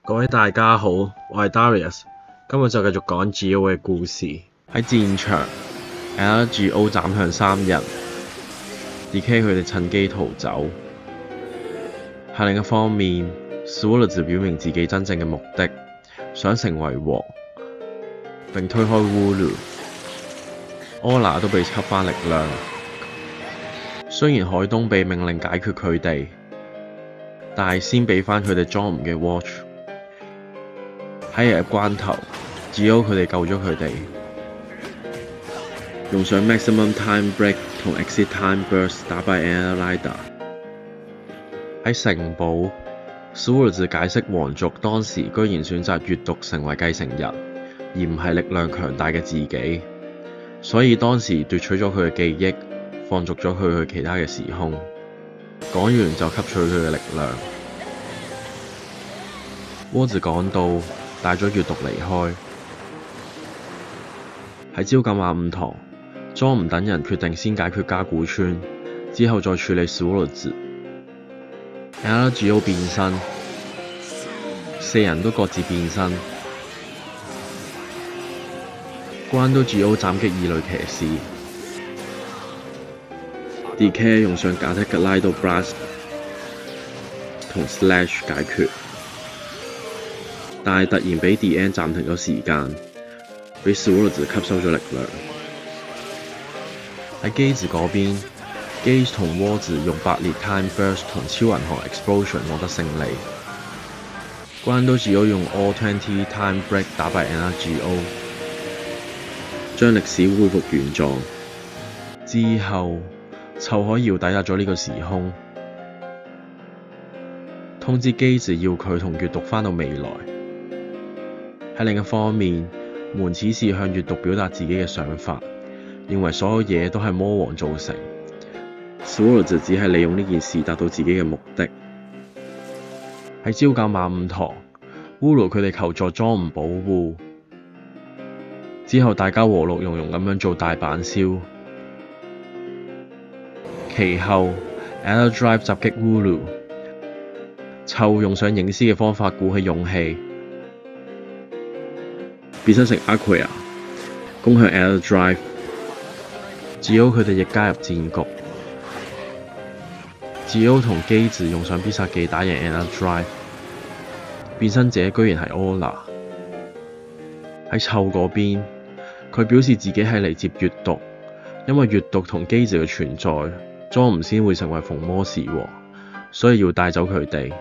各位大家好，我係 Darius， 今日就繼續講 G.O 嘅故事。喺戰場 ，LGO 斬向3人 ，DK 佢哋趁機逃走。喺另一方面 ，Swords 表明自己真正嘅目的，想成為王，並推開 Wooloo。Ola 都被吸返力量。雖然海東被命令解決佢哋，但係先俾返佢哋裝唔嘅 Watch。喺日關頭 ，G.O 佢哋救咗佢哋，用上 Maximum Time Break 同 Exit Time Burst 打敗 Adelaide。喺城堡 ，Swords 解釋皇族當時居然選擇閱讀成為繼承人，而唔係力量強大嘅自己，所以當時奪取咗佢嘅記憶，放逐咗佢去其他嘅時空。講完就吸取佢嘅力量。Woods 講到帶咗閱讀離開。喺朝九晚五堂，莊唔等人決定先解決加古川，之後再處理 Swords。LGO 變身，4人都各自變身。關都 G.O 斬擊異類騎士。DK 用上假的格拉到 Blast 同 Slash 解決，但係突然俾 DN 暫停咗時間，俾 Swords 吸收咗力量。喺 Gage 嗰邊 ，Gage 同 Woods 用爆裂 Time Burst 同超銀河 Explosion 獲得勝利。關都 G.O 用 All 20 Time Break 打敗 LGO， 將歷史恢復原狀。之後，臭海瑤抵達咗呢個時空，通知Gage要佢同閱讀返到未來。喺另一方面，門此士向閱讀表達自己嘅想法，認為所有嘢都係魔王造成。Swords 只係利用呢件事達到自己嘅目的。喺朝九晚五堂 ，Wooloo 佢哋求助莊唔保護，之後大家和樂融融咁樣做大阪燒。其後 L-Drive 襲擊 Wooloo， 臭用上影獅嘅方法鼓起勇氣，變身成 Aquia 攻向 L-Drive。G.O 佢哋亦加入戰局。G.O 同 Gage 用上必殺技打贏 L-Drive， 變身者居然係 Ola。喺臭嗰邊，佢表示自己係嚟接閱讀，因為閱讀同 Gage 嘅存在，莊唔先會成為逢魔時王，所以要帶走佢哋。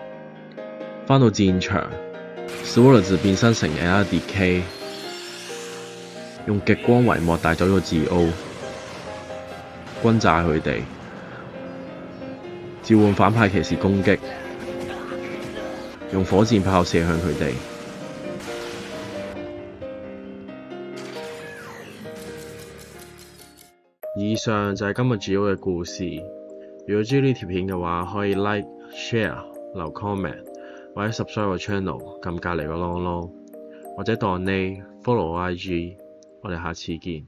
返到戰場 ，Swords 變身成 LDK， 用極光帷幕帶走咗 G.O， 轟炸佢哋，召喚反派騎士攻擊，用火箭炮射向佢哋。以上就係今日G.O嘅故事。如果鍾意呢條片嘅話，可以 Like、Share、留 Comment 或者 Subscribe 個 channel， 撳隔離個啷啷，或者當你 follow 我 IG。我哋下次見。